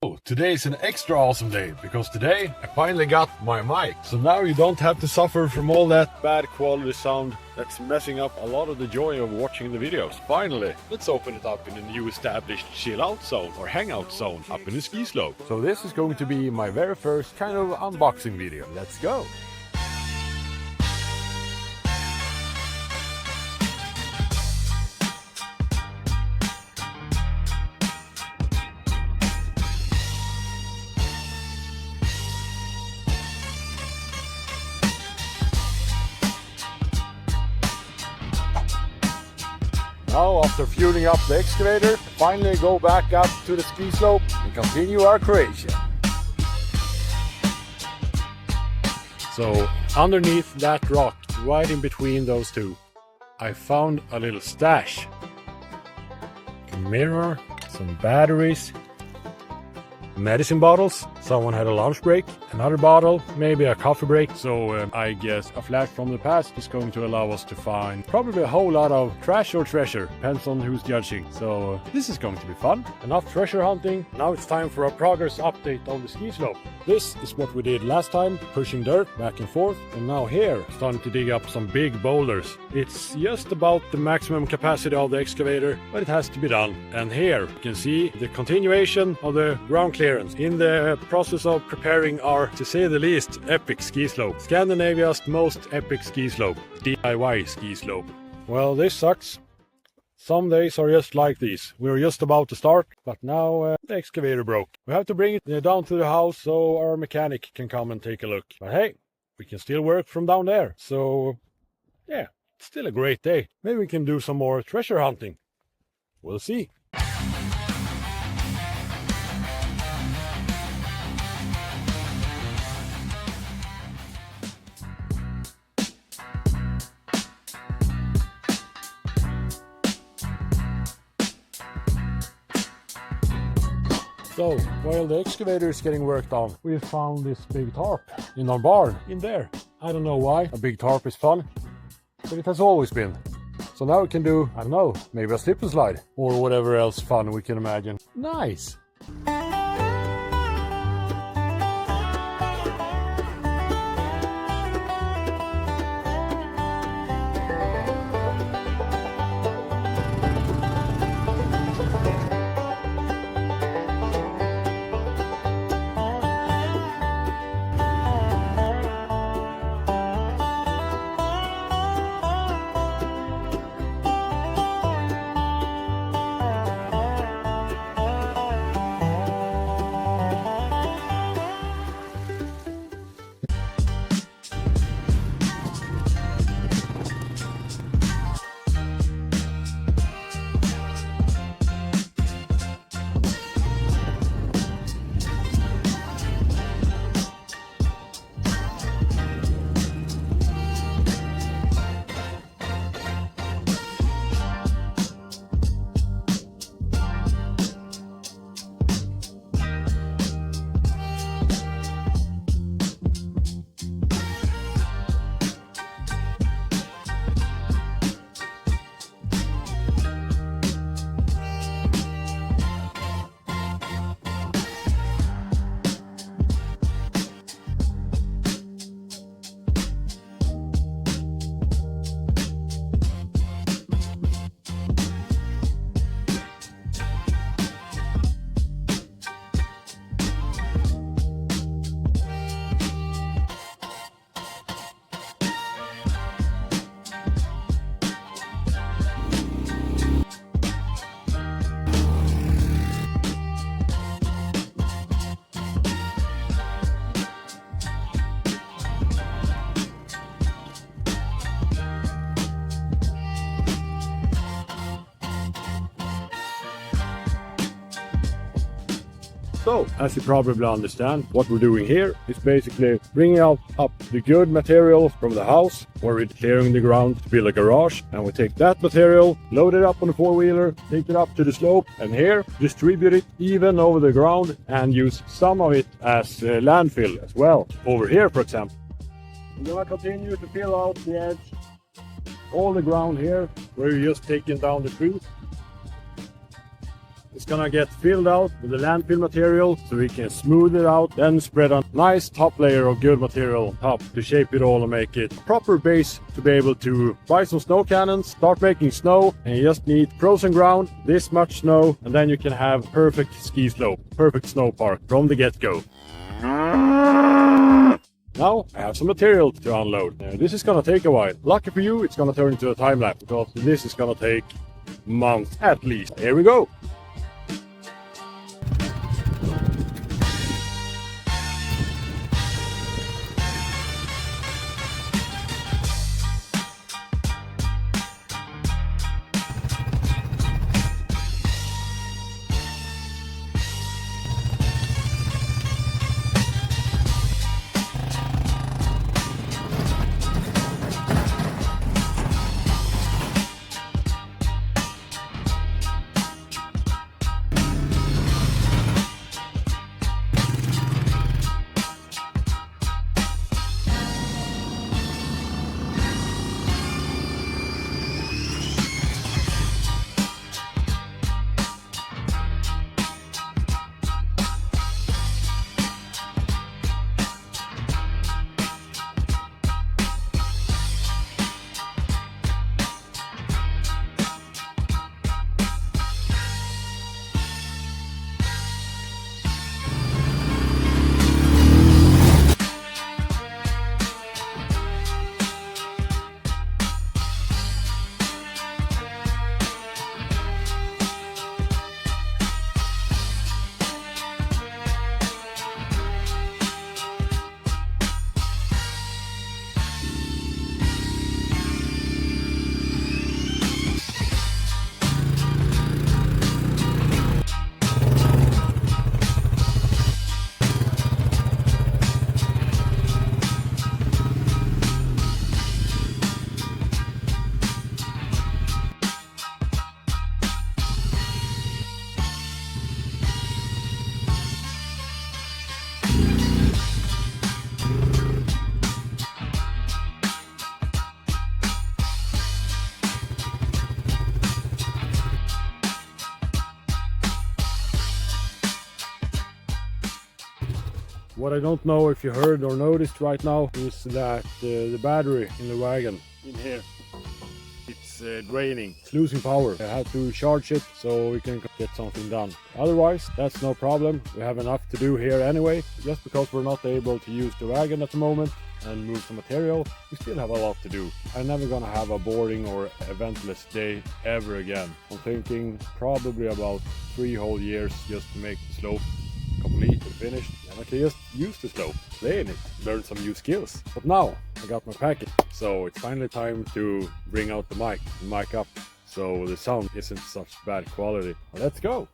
Oh, today is an extra awesome day because today I finally got my mic. So now you don't have to suffer from all that bad quality sound that's messing up a lot of the joy of watching the videos. Finally, let's open it up in a new established chill out zone or hangout zone up in the ski slope. So this is going to be my very first kind of unboxing video. Let's go! Now, after fueling up the excavator, finally go back up to the ski slope and continue our creation. So, underneath that rock, right in between those two, I found a little stash. A mirror, some batteries, medicine bottles. Someone had a lunch break, another bottle, maybe a coffee break. So I guess a flash from the past is going to allow us to find probably a whole lot of trash or treasure. Depends on who's judging. So this is going to be fun. Enough treasure hunting. Now it's time for a progress update on the ski slope. This is what we did last time, pushing dirt back and forth. And now here, starting to dig up some big boulders. It's just about the maximum capacity of the excavator, but it has to be done. And here you can see the continuation of the ground clearance in the process of preparing our, to say the least, epic ski slope. Scandinavia's most epic ski slope, DIY ski slope. Well, this sucks. Some days are just like these. We were just about to start, but now the excavator broke. We have to bring it down to the house so our mechanic can come and take a look. But hey, we can still work from down there. So yeah, it's still a great day. Maybe we can do some more treasure hunting. We'll see. So, while the excavator is getting worked on, we found this big tarp in our barn, in there. I don't know why, a big tarp is fun, but it has always been. So now we can do, I don't know, maybe a slip and slide, or whatever else fun we can imagine. Nice! So, as you probably understand, what we're doing here is basically bringing up the good material from the house, where we're clearing the ground to build a garage, and we take that material, load it up on the four-wheeler, take it up to the slope, and here distribute it even over the ground and use some of it as landfill as well. Over here, for example, we're gonna continue to fill out the edge, all the ground here, where you're just taking down the trees. It's gonna get filled out with the landfill material so we can smooth it out, then spread a nice top layer of good material on top to shape it all and make it a proper base to be able to buy some snow cannons, start making snow, and you just need frozen ground, this much snow, and then you can have perfect ski slope, perfect snow park from the get-go. Now I have some material to unload. This is gonna take a while. Lucky for you, it's gonna turn into a time lapse because this is gonna take months at least. Here we go. What I don't know if you heard or noticed right now is that the battery in the wagon in here, it's draining, it's losing power. I have to charge it so we can get something done. Otherwise, that's no problem. We have enough to do here anyway. Just because we're not able to use the wagon at the moment and move some material, we still have a lot to do. I'm never gonna have a boring or eventless day ever again. I'm thinking probably about 3 whole years just to make the slope complete and finished, and I can just use the slope, play in it, learn some new skills. But now I got my package, so it's finally time to bring out the mic up so the sound isn't such bad quality. Let's go!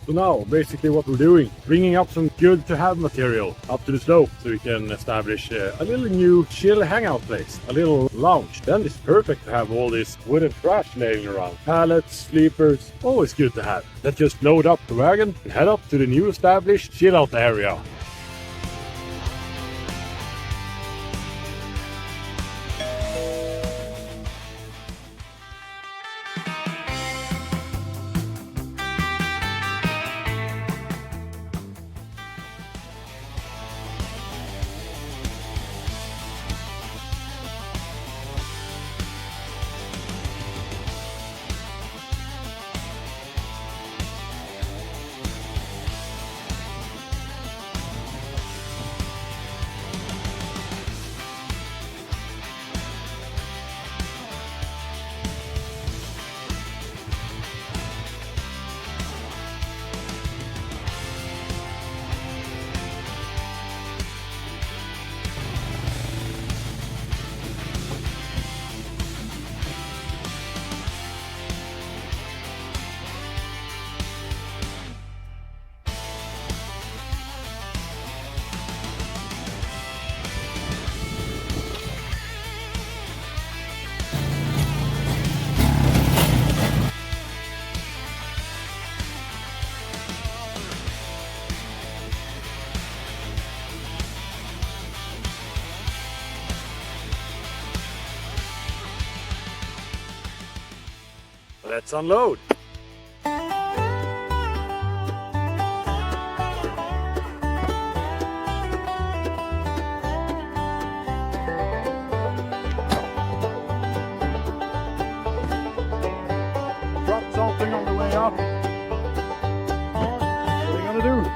So now, basically what we're doing, bringing up some good to have material up to the slope so we can establish a little new chill hangout place, a little lounge. Then it's perfect to have all this wooden trash laying around. Pallets, sleepers, always good to have. Let's just load up the wagon and head up to the new established chill out area. Let's unload. Drop something on the way up. What are you gonna do?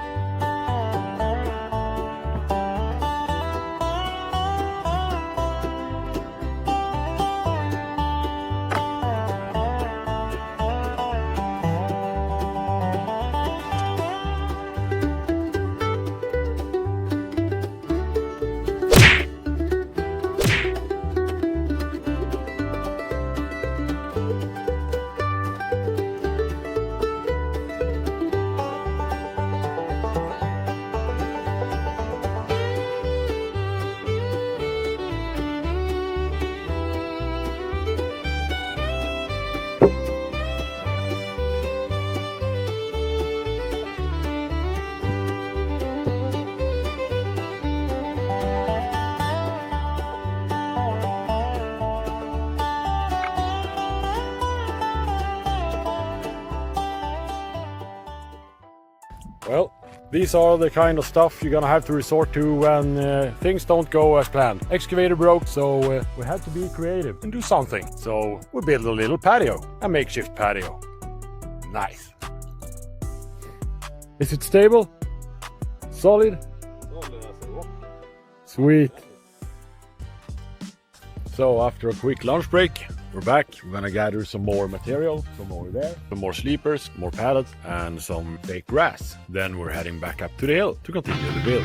Well, these are the kind of stuff you're gonna have to resort to when things don't go as planned. Excavator broke, so we had to be creative and do something. So we built a little patio, a makeshift patio. Nice. Is it stable? Solid? Sweet. So after a quick lunch break, we're back. We're gonna gather some more material from over there, some more sleepers, more pallets, and some fake grass. Then we're heading back up to the hill to continue the build.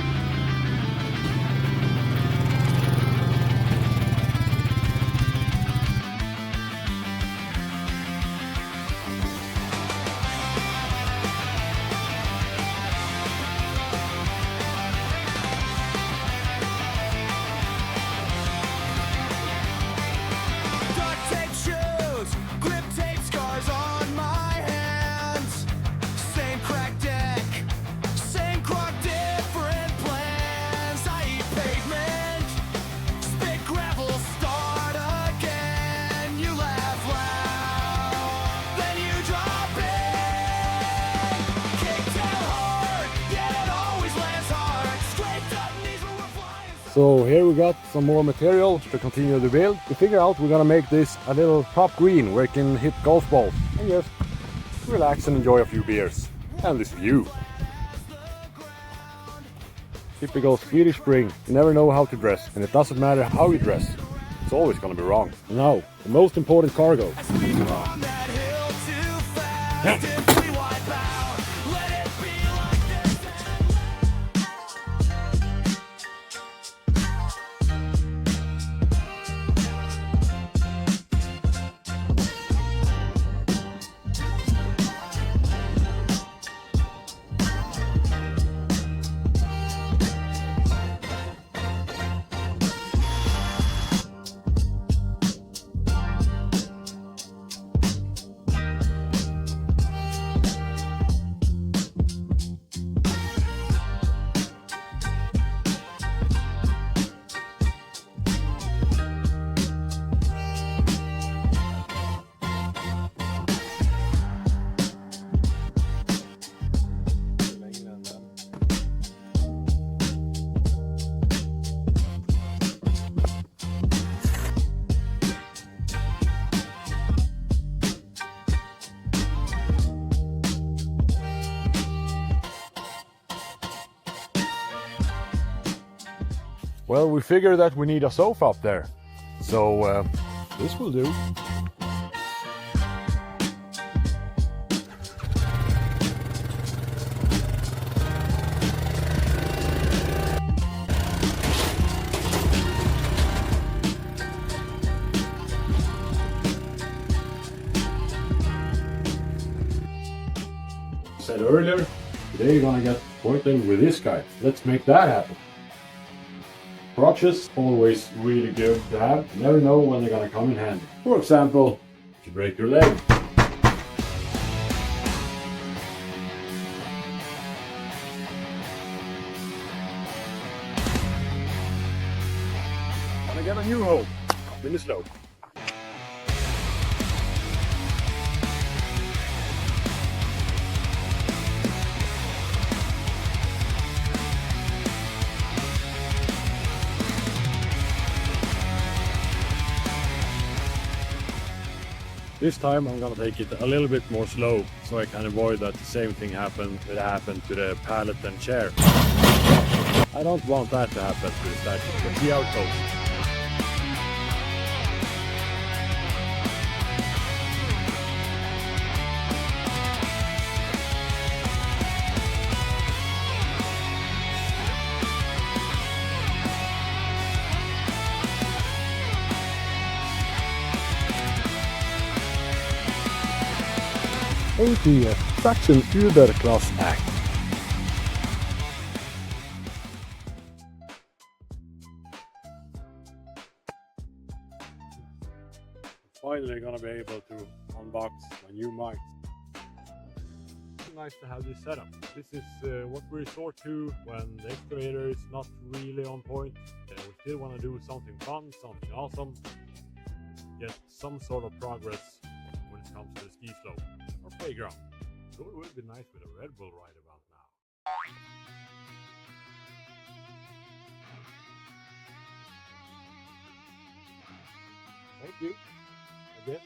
So here we got some more material to continue the build. We figure out we're gonna make this a little top green where it can hit golf balls and just relax and enjoy a few beers and this view. Typical Swedish spring. You never know how to dress, and it doesn't matter how you dress. It's always gonna be wrong. Now, the most important cargo. Well, we figure that we need a sofa up there, so this will do. Said earlier, today you're gonna get pointing with this guy. Let's make that happen. Crutches, always really good to have. You never know when they're gonna come in handy. For example, if you break your leg. Gonna get a new home up in the slope. This time I'm gonna take it a little bit more slow so I can avoid that the same thing happened to the pallet and chair. I don't want that to happen to the statue, but see how it goes. ATF, such an Uber-class act. Finally gonna be able to unbox my new mic. It's nice to have this setup. This is what we resort to when the excavator is not really on point. We still want to do something fun, something awesome, get some sort of progress when it comes to the ski slope or playground. So it would be nice with a Red Bull right about now. Thank you. I guess.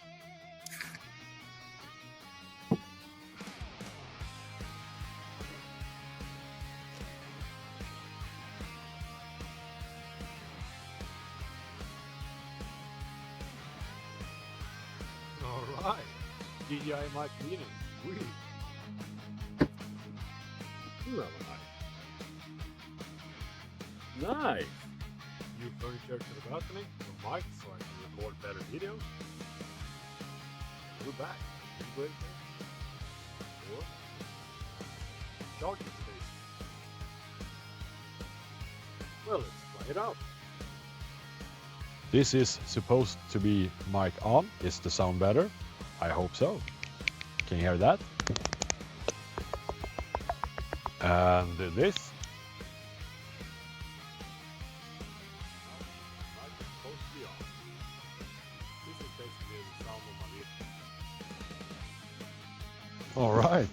All right. DJI mic meeting. Really? You have a mic. Nice. New furniture to the balcony. A mic so I can record better videos. We're back. Great. Or charging station. Well, let's try it out. This is supposed to be mic on. Is the sound better? I hope so. Can you hear that? And this. All right.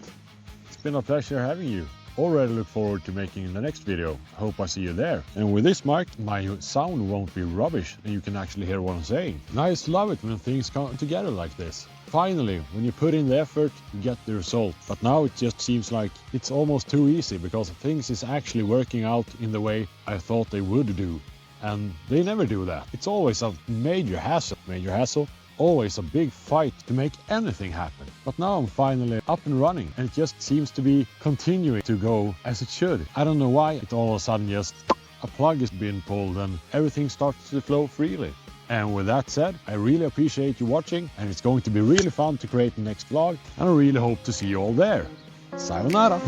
It's been a pleasure having you. Already look forward to making the next video. Hope I see you there. And with this mic, my sound won't be rubbish and you can actually hear what I'm saying. And I just love it when things come together like this. Finally, when you put in the effort, you get the result. But now it just seems like it's almost too easy because things is actually working out in the way I thought they would do. And they never do that. It's always a major hassle. Always a big fight to make anything happen. But now I'm finally up and running and it just seems to be continuing to go as it should. I don't know why it all of a sudden just a plug is being pulled and everything starts to flow freely. And with that said, I really appreciate you watching and it's going to be really fun to create the next vlog and I really hope to see you all there. Sayonara!